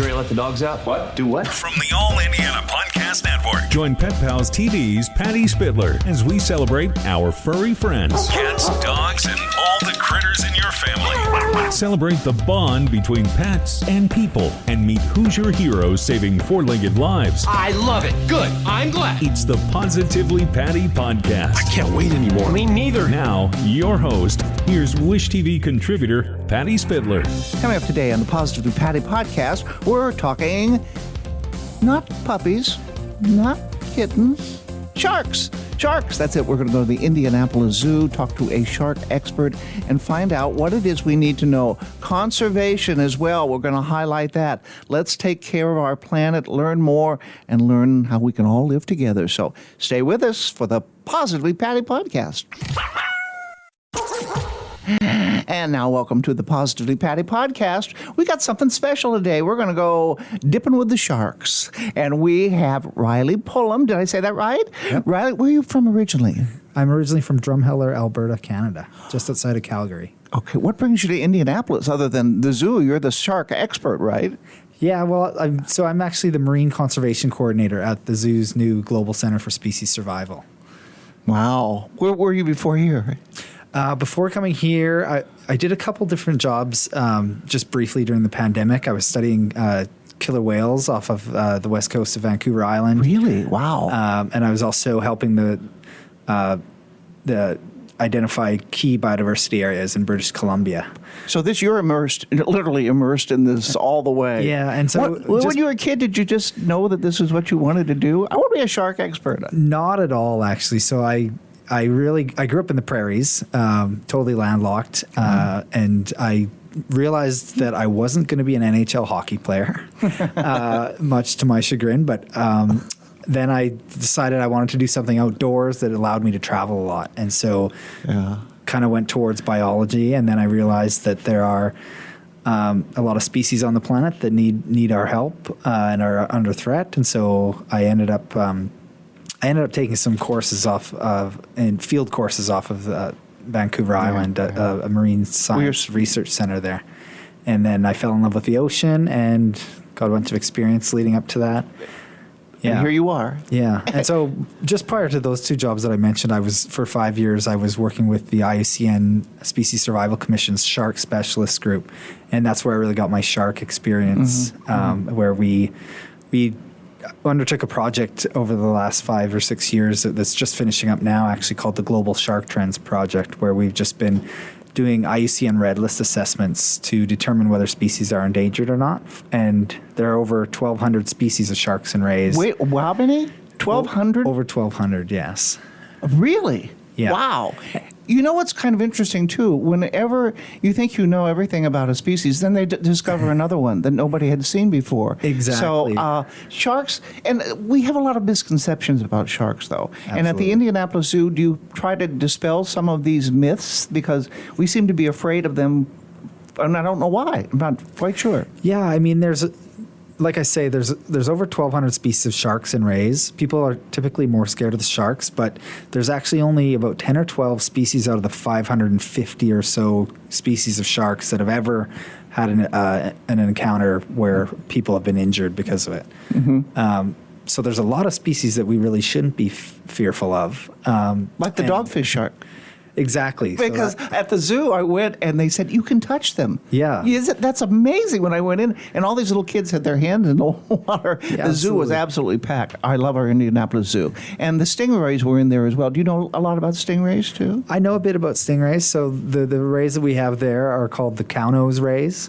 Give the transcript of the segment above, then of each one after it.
You ready to let the dogs out? What? Do what? From the All Indiana Podcast Network. Join Pet Pals TV's Patty Spitler as we celebrate our furry friends. Cats, dogs, and all the critters in your family. Celebrate the bond between pets and people and meet Hoosier heroes saving four-legged lives. I love it. Good. I'm glad. It's the Positively Patty podcast. I can't wait anymore. Me neither. Now, your host, here's Wish TV contributor Patty Spitler. Coming up today on the Positively Patty podcast, we're talking not puppies, not kittens, sharks. Sharks, that's it. We're going to go to the Indianapolis Zoo, talk to a shark expert, and find out what it is we need to know. Conservation as well. We're going to highlight that. Let's take care of our planet, learn more, and learn how we can all live together. So stay with us for the Positively Patty podcast. And now welcome to the Positively Patty podcast. We got something special today. We're going to go dipping with the sharks. And we have Riley Pullum. Did I say that right? Yep. Riley, where are you from originally? I'm originally from Drumheller, Alberta, Canada, just outside of Calgary. Okay, what brings you to Indianapolis other than the zoo? You're the shark expert, right? Yeah, well, I'm actually the Marine Conservation Coordinator at the zoo's new Global Center for Species Survival. Wow. Where were you before here? Before coming here, I did a couple different jobs just briefly during the pandemic. I was studying killer whales off of the west coast of Vancouver Island. Really? Wow. And I was also helping the identify key biodiversity areas in British Columbia. So you're literally immersed in this all the way. Yeah, and so when you were a kid, did you just know that this is what you wanted to do? I want to be a shark expert. Not at all, actually. So I grew up in the prairies, totally landlocked, and I realized that I wasn't going to be an NHL hockey player, much to my chagrin. But then I decided I wanted to do something outdoors that allowed me to travel a lot, and so kind of went towards biology. And then I realized that there are a lot of species on the planet that need our help and are under threat, and so I ended up taking some courses and field courses off of Vancouver Island, a marine science research center there. And then I fell in love with the ocean and got a bunch of experience leading up to that. Yeah. And here you are. Yeah. And so just prior to those two jobs that I mentioned, for 5 years, I was working with the IUCN Species Survival Commission's Shark Specialist Group. And that's where I really got my shark experience, where we undertook a project over the last 5 or 6 years that's just finishing up now, actually called the Global Shark Trends Project, where we've just been doing IUCN Red List assessments to determine whether species are endangered or not. And there are over 1,200 species of sharks and rays. Wait, how many? 1,200? Over 1,200, yes. Really? Yeah. Wow. You know what's kind of interesting, too? Whenever you think you know everything about a species, then they discover another one that nobody had seen before. Exactly. So sharks, and we have a lot of misconceptions about sharks, though. Absolutely. And at the Indianapolis Zoo, do you try to dispel some of these myths? Because we seem to be afraid of them, and I don't know why. I'm not quite sure. Yeah, I mean, like I say, there's over 1,200 species of sharks and rays. People are typically more scared of the sharks, but there's actually only about 10 or 12 species out of the 550 or so species of sharks that have ever had an encounter where people have been injured because of it. Mm-hmm. So there's a lot of species that we really shouldn't be fearful of. Like the dogfish shark. Exactly. Because at the zoo, I went and they said, you can touch them. Yeah. That's amazing. When I went in, and all these little kids had their hands in the water. Yeah, the zoo was absolutely packed. I love our Indianapolis Zoo. And the stingrays were in there as well. Do you know a lot about stingrays, too? I know a bit about stingrays. So the rays that we have there are called the cow nose rays.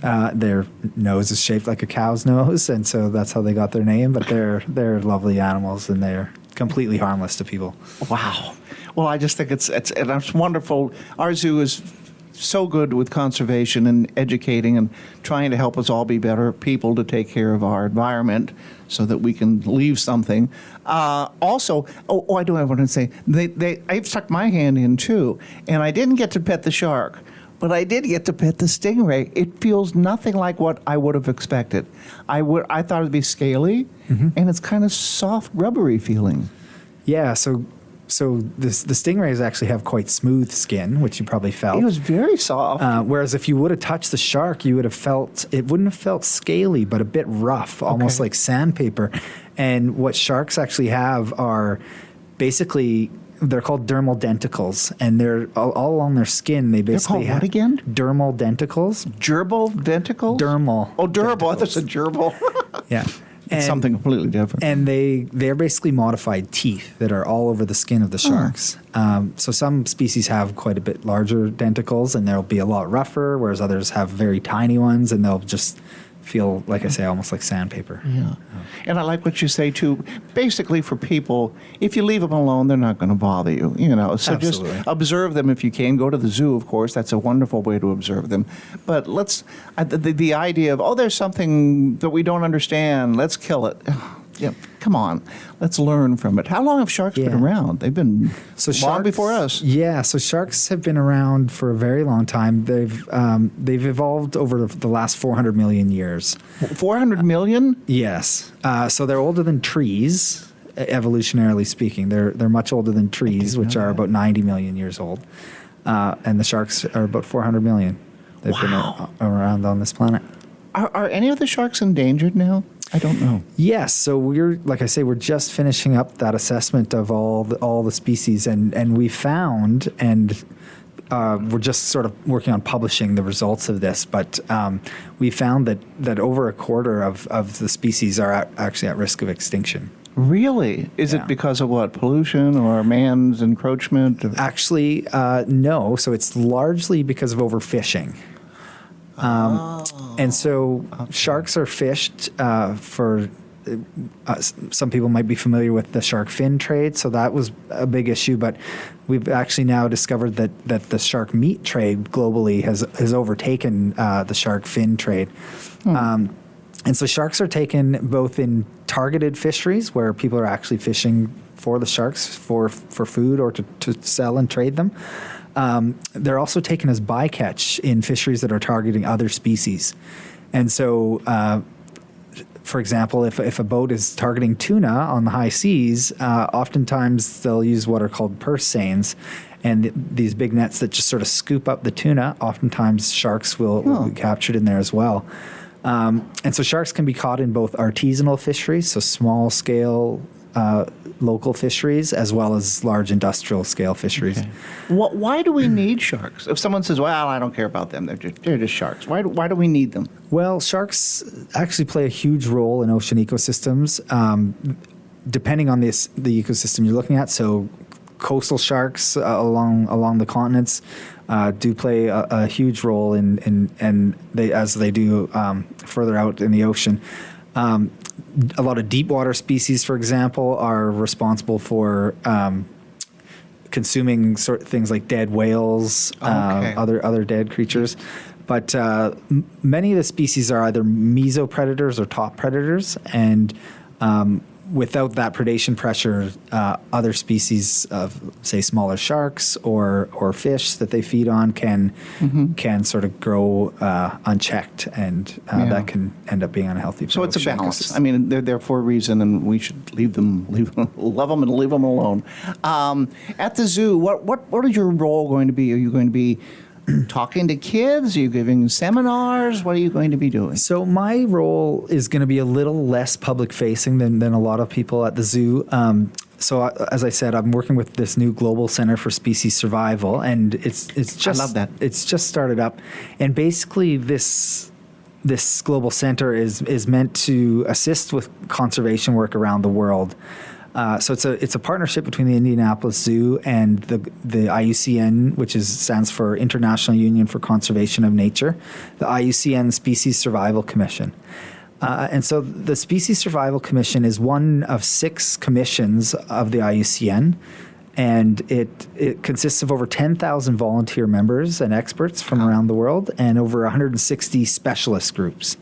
Their nose is shaped like a cow's nose, and so that's how they got their name. But they're lovely animals, and they're completely harmless to people. Wow. Well, I just think it's wonderful. Our zoo is so good with conservation and educating and trying to help us all be better people to take care of our environment so that we can leave something. Also, I do want to say, I've stuck my hand in too, and I didn't get to pet the shark, but I did get to pet the stingray. It feels nothing like what I would have expected. I thought it'd be scaly, and it's kind of soft, rubbery feeling. Yeah, so so the stingrays actually have quite smooth skin, which you probably felt. It was very soft. Whereas if you would have touched the shark, you would have felt, it wouldn't have felt scaly, but a bit rough, almost like sandpaper. And what sharks actually have are basically, they're called dermal denticles, and they're all along their skin. They basically called what again? Dermal denticles. Gerbil ventricles? Dermal. Oh, durable. I thought denticles. it said gerbil. Yeah. It's something completely different. And they're basically modified teeth that are all over the skin of the sharks. So some species have quite a bit larger denticles, and they'll be a lot rougher, whereas others have very tiny ones, and they'll just feel, like I say, almost like sandpaper. Yeah. And I like what you say, too. Basically, for people, if you leave them alone, they're not going to bother you, So Absolutely. just observe them if you can. Go to the zoo, of course. That's a wonderful way to observe them. But the idea of, there's something that we don't understand, let's kill it. Yeah, come on. Let's learn from it. How long have sharks been around? They've been long before us. Yeah, so sharks have been around for a very long time. They've evolved over the last 400 million years. 400 million? Yes. So they're older than trees, evolutionarily speaking. They're much older than trees, which are about 90 million years old. And the sharks are about 400 million. They've been around on this planet. Are any of the sharks endangered now? I don't know. Yes, so we're just finishing up that assessment of all the species, and we found, and we're just sort of working on publishing the results of this, but we found that over a quarter of the species are actually at risk of extinction. Really? Is it because of what? Pollution or man's encroachment? Actually, no. So it's largely because of overfishing. And so sharks are fished for, some people might be familiar with the shark fin trade, so that was a big issue, but we've actually now discovered that the shark meat trade globally has overtaken the shark fin trade. And so sharks are taken both in targeted fisheries, where people are actually fishing for the sharks for food or to sell and trade them. They're also taken as bycatch in fisheries that are targeting other species. And so, for example, if a boat is targeting tuna on the high seas, oftentimes they'll use what are called purse seines. And these big nets that just sort of scoop up the tuna, oftentimes sharks will be captured in there as well. And so sharks can be caught in both artisanal fisheries, so small scale local fisheries, as well as large industrial scale fisheries. Okay. Why do we need sharks? If someone says, well, I don't care about them, they're just sharks. Why do we need them? Well, sharks actually play a huge role in ocean ecosystems, depending on the ecosystem you're looking at. So coastal sharks along the continents do play a huge role in as they do further out in the ocean. A lot of deep water species, for example, are responsible for consuming things like dead whales, other dead creatures. But many of the species are either mesopredators or top predators, and without that predation pressure, other species of, say, smaller sharks or fish that they feed on can sort of grow unchecked, and that can end up being unhealthy. So it's a balance. I mean, they're there for a reason, and we should love them and leave them alone. At the zoo, what is your role going to be? Are you going to be talking to kids? Are you giving seminars? What are you going to be doing? So my role is going to be a little less public-facing than a lot of people at the zoo. So as I said, I'm working with this new Global Center for Species Survival, and it's just I love that. It's just started up, and basically this global center is meant to assist with conservation work around the world. So it's a partnership between the Indianapolis Zoo and the IUCN, which stands for International Union for Conservation of Nature, the IUCN Species Survival Commission. And so the Species Survival Commission is one of 6 commissions of the IUCN, and it consists of over 10,000 volunteer members and experts from around the world, and over 160 specialist groups.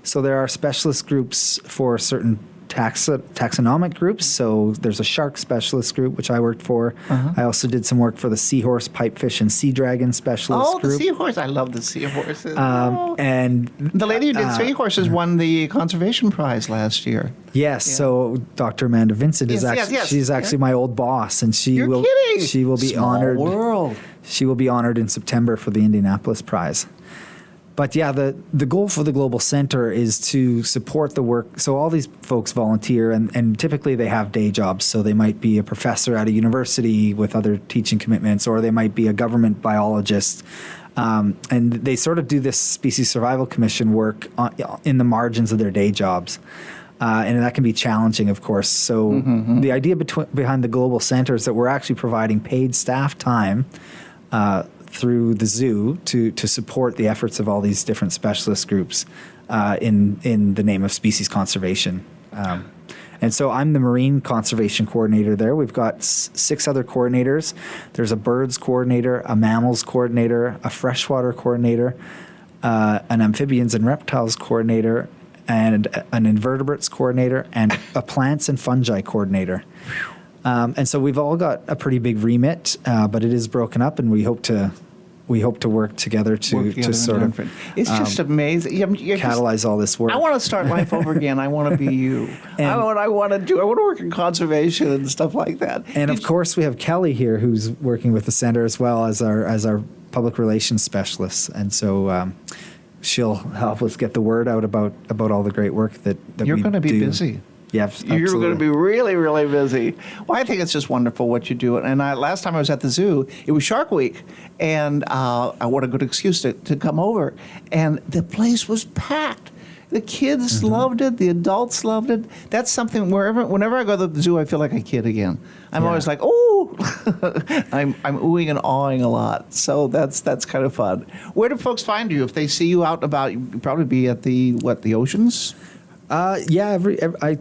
So there are specialist groups for certain taxonomic groups. So there's a shark specialist group, which I worked for. I also did some work for the seahorse, pipefish, and sea dragon specialist the group. seahorse. I love the seahorses. And the lady who did seahorses won the conservation prize last year. yes, so Dr. Amanda Vincent is she's actually my old boss, and You're kidding. she will be Small honored. world. She will be honored in September for the Indianapolis Prize. But yeah, the goal for the Global Center is to support the work. So all these folks volunteer, and typically they have day jobs. So they might be a professor at a university with other teaching commitments, or they might be a government biologist. And they sort of do this Species Survival Commission work in the margins of their day jobs. And that can be challenging, of course. So the idea behind the Global Center is that we're actually providing paid staff time through the zoo to support the efforts of all these different specialist groups in the name of species conservation. And so I'm the marine conservation coordinator there. We've got 6 other coordinators. There's a birds coordinator, a mammals coordinator, a freshwater coordinator, an amphibians and reptiles coordinator, and an invertebrates coordinator, and a plants and fungi coordinator. And so we've all got a pretty big remit, but it is broken up, and we hope to work together to sort of it's just amazing. catalyze all this work. I want to start life over again. I want to be you. I know what I want to do. I want to work in conservation and stuff like that. And of course, we have Kelly here, who's working with the center as well as our public relations specialist, and so she'll help us get the word out about all the great work that You're we going to be do. busy. Yeah, You're going to be really, really busy. Well, I think it's just wonderful what you do. And last time I was at the zoo, it was Shark Week, and what a good excuse to come over. And the place was packed. The kids loved it. The adults loved it. That's something whenever I go to the zoo, I feel like a kid again. I'm always like, oh, I'm oohing and awing a lot. So that's kind of fun. Where do folks find you if they see you out and about? You'd probably be at the oceans. I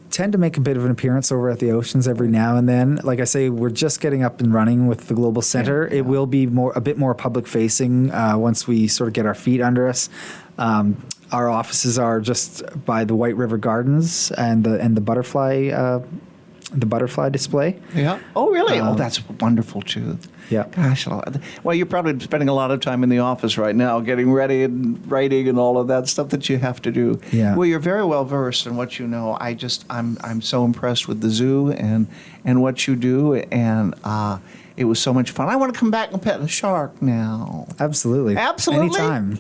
tend to make a bit of an appearance over at the Oceans every now and then. Like I say, we're just getting up and running with the Global Center. It will be a bit more public facing once we sort of get our feet under us. Our offices are just by the White River Gardens and the butterfly display. Yeah. Oh, really? That's wonderful too. Yeah. Gosh. Well, you're probably spending a lot of time in the office right now, getting ready and writing and all of that stuff that you have to do. Yeah. Well, you're very well versed in what you know. I'm so impressed with the zoo and what you do, and it was so much fun. I want to come back and pet a shark now. Absolutely. Anytime.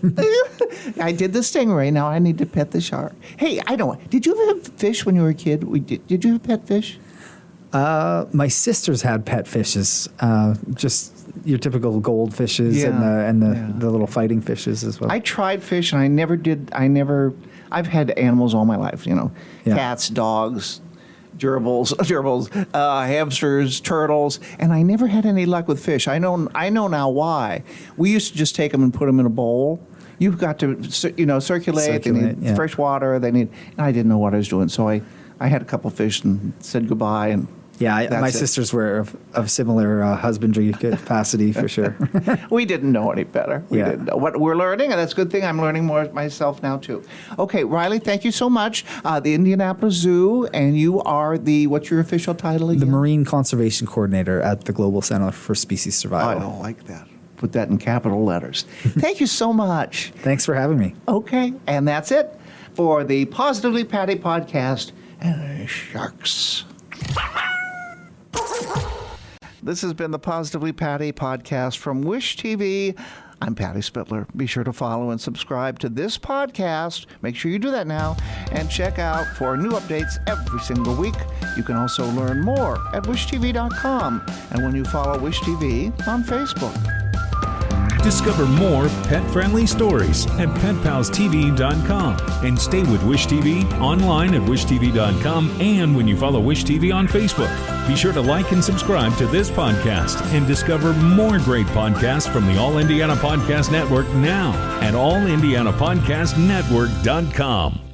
I did the stingray. Now I need to pet the shark. Hey, I don't. Did you ever have fish when you were a kid? Did you have pet fish? My sisters had pet fishes, just your typical goldfishes and the little fighting fishes as well. I tried fish, and I never did. I've had animals all my life. Cats, dogs, gerbils, hamsters, turtles, and I never had any luck with fish. I know now why. We used to just take them and put them in a bowl. You've got to, circulate. They need fresh water. And I didn't know what I was doing, so I had a couple fish and said goodbye. And my sisters were of similar husbandry capacity for sure. We didn't know any better. We didn't know what we're learning, and that's a good thing. I'm learning more myself now too. Okay, Riley, thank you so much. The Indianapolis Zoo, and you are what's your official title again? The Marine Conservation Coordinator at the Global Center for Species Survival. I don't like that. Put that in capital letters. Thank you so much. Thanks for having me. Okay, and that's it for the Positively Patty podcast and sharks. This has been the Positively Patty podcast from Wish TV. I'm Patty Spittler. Be sure to follow and subscribe to this podcast. Make sure you do that now and check out for new updates every single week. You can also learn more at wishtv.com and when you follow Wish TV on Facebook. Discover more pet-friendly stories at petpalstv.com and stay with Wish TV online at wishtv.com and when you follow Wish TV on Facebook. Be sure to like and subscribe to this podcast and discover more great podcasts from the All Indiana Podcast Network now at allindianapodcastnetwork.com.